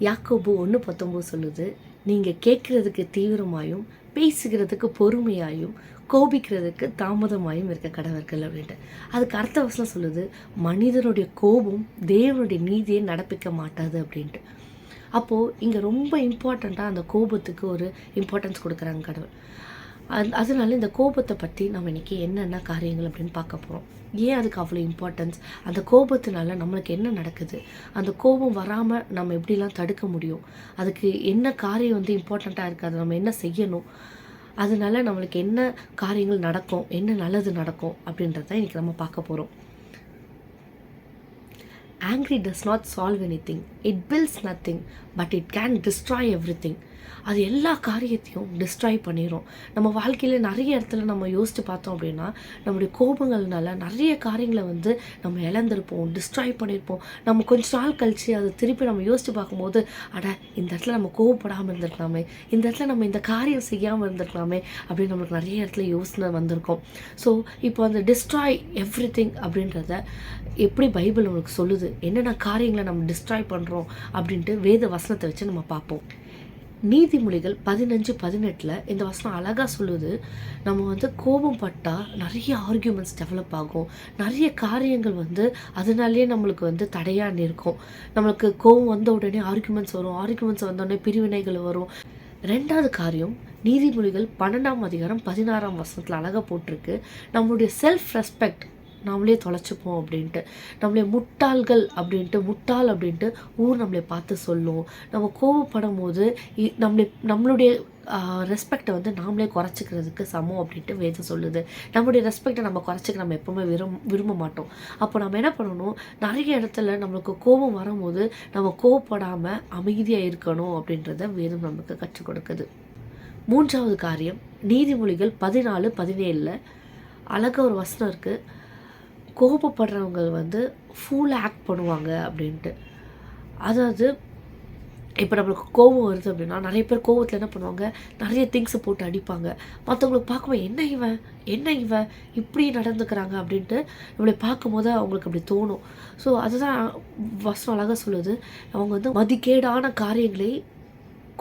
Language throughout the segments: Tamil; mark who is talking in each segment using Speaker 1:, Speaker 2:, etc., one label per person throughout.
Speaker 1: யாக்கோபு 1:19 சொல்லுது, நீங்கள் கேட்குறதுக்கு தீவிரமாயும் பேசுகிறதுக்கு பொறுமையாயும் கோபிக்கிறதுக்கு தாமதமாயும் இருக்க கடவர்கள் அப்படின்ட்டு. அதுக்கு அர்த்த வசனம் சொல்லுது, மனிதனுடைய கோபம் தேவனுடைய நீதியை நடப்பிக்க மாட்டாது அப்படின்ட்டு. அப்போது இங்கே ரொம்ப இம்பார்ட்டண்ட்டாக அந்த கோபத்துக்கு ஒரு இம்பார்ட்டன்ஸ் கொடுக்குறாங்க கடவுள். அதனால இந்த கோபத்தை பற்றி நம்ம இன்றைக்கி என்னென்ன காரியங்கள் அப்படின்னு பார்க்க போகிறோம். ஏன் அதுக்கு அவ்வளோ இம்பார்ட்டன்ஸ், அந்த கோபத்தினால நம்மளுக்கு என்ன நடக்குது, அந்த கோபம் வராமல் நம்ம எப்படிலாம் தடுக்க முடியும், அதுக்கு என்ன காரியம் வந்து இம்பார்ட்டண்ட்டாக இருக்குது, அதை நம்ம என்ன செய்யணும், அதனால நம்மளுக்கு என்ன காரியங்கள் நடக்கும், என்ன நல்லது நடக்கும் அப்படின்றத இன்றைக்கி நம்ம பார்க்க போகிறோம். Angry does not solve anything. It builds nothing, but it can destroy everything. அது எல்லா காரியத்தையும் டிஸ்ட்ராய் பண்ணிடும். நம்ம வாழ்க்கையில் நிறைய இடத்துல நம்ம யோசித்து பார்த்தோம் அப்படின்னா, நம்முடைய கோபங்கள்னால நிறைய காரியங்களை வந்து நம்ம இழந்திருப்போம், டிஸ்ட்ராய் பண்ணியிருப்போம். நம்ம கொஞ்ச நாள் கழித்து அதை திருப்பி நம்ம யோசித்து பார்க்கும்போது, அட இந்த இடத்துல நம்ம கோவப்படாமல் இருந்திருக்கலாமே, இந்த இடத்துல நம்ம இந்த காரியம் செய்யாமல் இருந்திருக்கலாமே அப்படின்னு நம்மளுக்கு நிறைய இடத்துல யோசனை வந்திருக்கோம். ஸோ இப்போ அந்த டிஸ்ட்ராய் எவ்ரி திங் அப்படின்றத எப்படி பைபிள் நம்மளுக்கு சொல்லுது, என்னென்ன காரியங்களை நம்ம டிஸ்ட்ராய் பண்ணுறோம் அப்படின்ட்டு வேத வசனத்தை வச்சு நம்ம பார்ப்போம். நீதிமொழிகள் 15:18 இந்த வசனம் அழகாக சொல்லுது, நம்ம வந்து கோபம் பட்டால் நிறைய ஆர்கியூமெண்ட்ஸ் டெவலப் ஆகும், நிறைய காரியங்கள் வந்து அதனாலேயே நம்மளுக்கு வந்து தடையாக நிற்கும். நம்மளுக்கு கோபம் வந்த உடனே ஆர்கியூமெண்ட்ஸ் வரும், ஆர்கியூமெண்ட்ஸ் வந்த உடனே பிரிவினைகள் வரும். ரெண்டாவது காரியம், நீதிமொழிகள் 12:16 அழகாக போட்டிருக்கு, நம்மளுடைய செல்ஃப் ரெஸ்பெக்ட் நம்மளே தொலைச்சிப்போம் அப்படின்ட்டு, நம்மளே முட்டாள்கள் அப்படின்ட்டு, முட்டாள் அப்படின்ட்டு ஊர் நம்மளை பார்த்து சொல்லும். நம்ம கோவப்படும் போது நம்மளுடைய ரெஸ்பெக்டை வந்து நாமளே குறைச்சிக்கிறதுக்கு சமம் அப்படின்ட்டு வேதம் சொல்லுது. நம்மளுடைய ரெஸ்பெக்டை நம்ம குறைச்சிக்க நம்ம எப்போவுமே விரும்ப மாட்டோம். அப்போ நம்ம என்ன பண்ணணும், நிறைய இடத்துல நம்மளுக்கு கோபம் வரும்போது நம்ம கோவப்படாமல் அமைதியாக இருக்கணும் அப்படின்றத வேதம் நமக்கு கற்றுக் கொடுக்குது. மூன்றாவது காரியம், நீதிமொழிகள் 14:17 அழகாக ஒரு வசனம் இருக்குது, கோபப்படுறவங்க வந்து ஃபூலாக ஆக்ட் பண்ணுவாங்க அப்படின்ட்டு. அதாவது இப்போ நம்மளுக்கு கோபம் வருது அப்படின்னா நிறைய பேர் கோபத்தில் என்ன பண்ணுவாங்க, நிறைய திங்ஸை போட்டு அடிப்பாங்க. மற்றவங்களுக்கு பார்க்கும்போது என்ன இவன் இப்படி நடந்துக்கிறாங்க அப்படின்ட்டு நம்மளை பார்க்கும்போது அவங்களுக்கு அப்படி தோணும். ஸோ அதுதான் வசனம் அழகாக சொல்லுது, அவங்க வந்து மதிக்கேடான காரியங்களை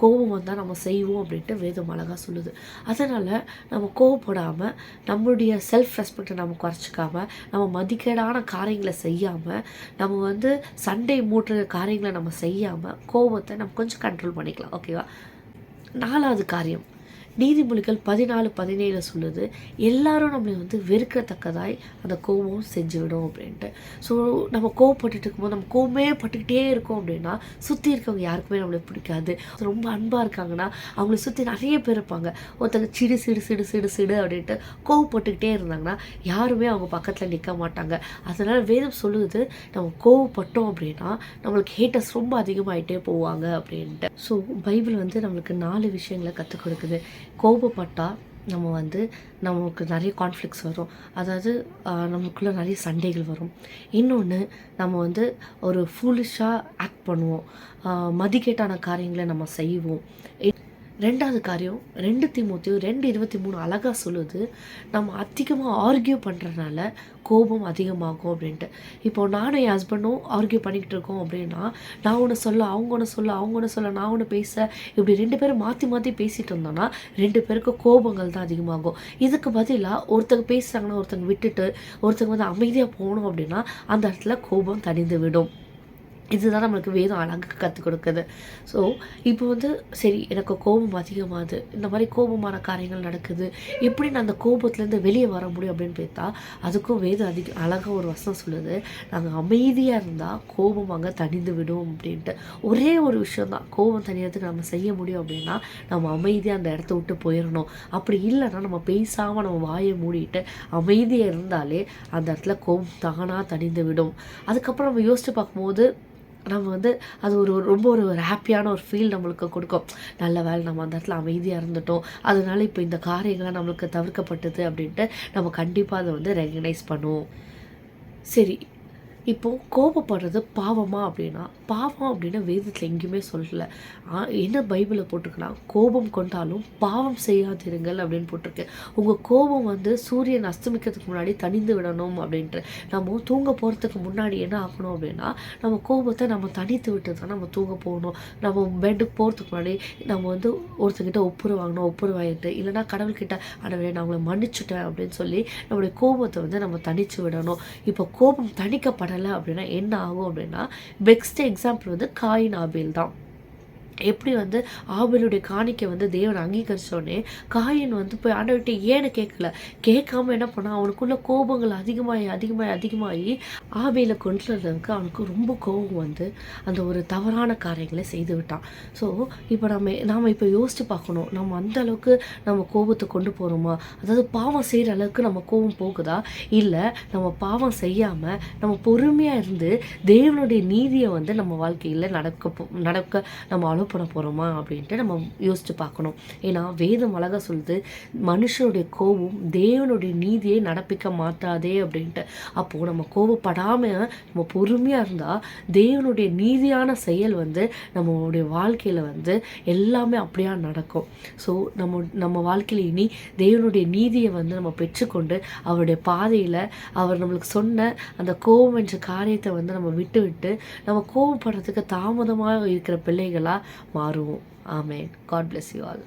Speaker 1: கோபம் வந்தால் நம்ம செய்வோம் அப்படின்ட்டு வேதம் அழகாக சொல்லுது. அதனால் நம்ம கோவப்படாமல், நம்மளுடைய செல்ஃப் ரெஸ்பெக்டை நம்ம குறைச்சிக்காமல், நம்ம மதிக்கேடான காரியங்களை செய்யாமல், நம்ம வந்து சண்டை மூட்டுற காரியங்களை நம்ம செய்யாமல் கோபத்தை நம்ம கொஞ்சம் கண்ட்ரோல் பண்ணிக்கலாம். ஓகேவா? நாலாவது காரியம், நீதிமொழிகள் 14:17 சொல்லுது, எல்லாரும் நம்மளை வந்து வெறுக்கத்தக்கதாய் அந்த கோபம் செஞ்சுவிடும் அப்படின்ட்டு. ஸோ நம்ம கோவப்பட்டுட்டு இருக்கும்போது நம்ம கோபமே பட்டுக்கிட்டே இருக்கோம் அப்படின்னா சுற்றி இருக்கவங்க யாருக்குமே நம்மளை பிடிக்காது. ரொம்ப அன்பாக இருக்காங்கன்னா அவங்கள சுற்றி நிறைய பேர் இருப்பாங்க. ஒருத்தங்க சிடு சிடு சிடு சிடு சிடு அப்படின்ட்டு கோவப்பட்டுக்கிட்டே இருந்தாங்கன்னா யாருமே அவங்க பக்கத்தில் நிற்க மாட்டாங்க. அதனால் வேதம் சொல்லுது, நம்ம கோவப்பட்டோம் அப்படின்னா நம்மளுக்கு ஹேட்டர்ஸ் ரொம்ப அதிகமாகிட்டே போவாங்க அப்படின்ட்டு. ஸோ பைபிள் வந்து நம்மளுக்கு 4 விஷயங்களை கற்றுக் கொடுக்குது. கோபப்பட்டால் நம்ம வந்து நமக்கு நிறைய கான்ஃப்ளிக்ஸ் வரும், அதாவது நமக்குள்ளே நிறைய சண்டைகள் வரும். இன்னொன்று, நம்ம வந்து ஒரு ஃபூலிஷாக ஆக்ட் பண்ணுவோம், மதிக்கேட்டான காரியங்களை நம்ம செய்வோம். ரெண்டாவது காரியம், 2 தீமோத்தேயு 2:23 அழகாக சொல்லுது, நம்ம அதிகமாக ஆர்கியூ பண்ணுறதுனால கோபம் அதிகமாகும் அப்படின்ட்டு. இப்போது நானும் என் ஹஸ்பண்டும் ஆர்கியூ பண்ணிக்கிட்டு இருக்கோம் அப்படின்னா, நான் ஒன்று சொல்ல அவங்க ஒன்று சொல்ல, அவங்க ஒன்று சொல்ல நான் ஒன்று பேச, இப்படி 2 பேரும் மாற்றி மாற்றி பேசிகிட்டு இருந்தோன்னா 2 பேருக்கு கோபங்கள் தான் அதிகமாகும். இதுக்கு பதிலாக ஒருத்தங்க பேசுகிறாங்கன்னா ஒருத்தங்க விட்டுட்டு ஒருத்தங்க வந்து அமைதியாக போகணும் அப்படின்னா அந்த இடத்துல கோபம் தணிந்து விடும். இதுதான் நம்மளுக்கு வேதம் அழகாக கற்றுக் கொடுக்குது. ஸோ இப்போ வந்து சரி, எனக்கு கோபம் அதிகமாகுது, இந்த மாதிரி கோபமான காரியங்கள் நடக்குது, எப்படி நான் அந்த கோபத்துலேருந்து வெளியே வர முடியும் அப்படின்னு பார்த்தா அதுக்கும் வேதம் அழகாக ஒரு வசனம் சொல்லுது, நாங்கள் அமைதியாக இருந்தால் கோபம் அங்கே தணிந்து விடும் அப்படின்ட்டு. ஒரே ஒரு விஷயந்தான், கோபம் தணியறதுக்கு நம்ம செய்ய முடியும் அப்படின்னா நம்ம அமைதியாக அந்த இடத்த விட்டு போயிடணும். அப்படி இல்லைன்னா நம்ம பேசாமல் நம்ம வாயை மூடிட்டு அமைதியாக இருந்தாலே அந்த இடத்துல கோபம் தானாக தணிந்து விடும். அதுக்கப்புறம் நம்ம யோசித்து பார்க்கும்போது நம்ம வந்து அது ரொம்ப ஒரு ஹாப்பியான ஒரு ஃபீல் நம்மளுக்கு கொடுக்கும். நல்ல வேலை நம்ம அந்த இடத்துல அமைதியாக இருந்துட்டோம், அதனால இப்போ இந்த காரியங்கள்லாம் நம்மளுக்கு தவிர்க்கப்பட்டது அப்படின்ட்டு நம்ம கண்டிப்பாக அதை வந்து ரெகக்னைஸ் பண்ணுவோம். சரி, இப்போ கோபப்படுறது பாவமா அப்படின்னா, பாவம் அப்படின்னு வேதத்தில் எங்கேயுமே சொல்லல. என்ன பைபிளில் போட்டிருக்குன்னா, கோபம் கொண்டாலும் பாவம் செய்யாதிருங்கள் அப்படின்னு போட்டிருக்கு. உங்கள் கோபம் வந்து சூரியன் அஸ்தமிக்கிறதுக்கு முன்னாடி தணிந்து விடணும் அப்படின்ட்டு. நம்ம தூங்க போகிறதுக்கு முன்னாடி என்ன ஆகணும் அப்படின்னா, நம்ம கோபத்தை நம்ம தனித்து விட்டு தான் நம்ம தூங்க போகணும். நம்ம பெட்டுக்கு போகிறதுக்கு முன்னாடி நம்ம வந்து ஒருத்தர்கிட்ட ஒப்புரு வாங்கணும், ஒப்புரு வாங்கிட்டு இல்லைனா கடவுள்கிட்ட ஆண்டவரே நான் உங்களை மன்னிச்சுட்டேன் அப்படின்னு சொல்லி நம்மளுடைய கோபத்தை வந்து நம்ம தனித்து விடணும். இப்போ கோபம் தணிக்கப்படலை அப்படின்னா என்ன ஆகும் அப்படின்னா, பெஸ்ட் எக்ஸாம்பிள் வந்து காயின் ஆபேல் தான். எப்படி வந்து ஆபேலுடைய காணிக்கை வந்து தேவன் அங்கீகரித்தோடனே காயின் வந்து போய் ஆண்டவர்கிட்ட ஏன்னு கேட்கல. கேட்காம என்ன பண்ணால் அவனுக்குள்ள கோபங்கள் அதிகமாகி ஆபேலை கொண்டுறதுக்கு அவனுக்கு ரொம்ப கோபம் வந்து அந்த ஒரு தவறான காரியங்களை செய்து விட்டான். ஸோ இப்போ நாம் இப்போ யோசித்து பார்க்கணும், நம்ம அந்த அளவுக்கு நம்ம கோபத்தை கொண்டு போகிறோமா? அதாவது பாவம் செய்கிற அளவுக்கு நம்ம கோபம் போகுதா? இல்லை நம்ம பாவம் செய்யாமல் நம்ம பொறுமையாக இருந்து தேவனுடைய நீதியை வந்து நம்ம வாழ்க்கையில் நடக்க நம்ம பண்ண போகிறோமா அப்படின்ட்டு நம்ம யோசித்து பார்க்கணும். ஏன்னா வேதம் அழகாக சொல்லுது, மனுஷனுடைய கோபம் தேவனுடைய நீதியை நடப்பிக்க மாட்டாதே அப்படின்ட்டு. அப்போது நம்ம கோபப்படாமல் நம்ம பொறுமையாக இருந்தால் தேவனுடைய நீதியான செயல் வந்து நம்மளுடைய வாழ்க்கையில் வந்து எல்லாமே அப்படியா நடக்கும். ஸோ நம்ம வாழ்க்கையில் இனி தேவனுடைய நீதியை வந்து நம்ம பெற்றுக்கொண்டு அவருடைய பாதையில் அவர் நம்மளுக்கு சொன்ன அந்த கோபம் என்ற காரியத்தை வந்து நம்ம விட்டு நம்ம கோபப்படுறதுக்கு தாமதமாக இருக்கிற பிள்ளைகளாக மாறுவோம். ஆமென். God bless you all.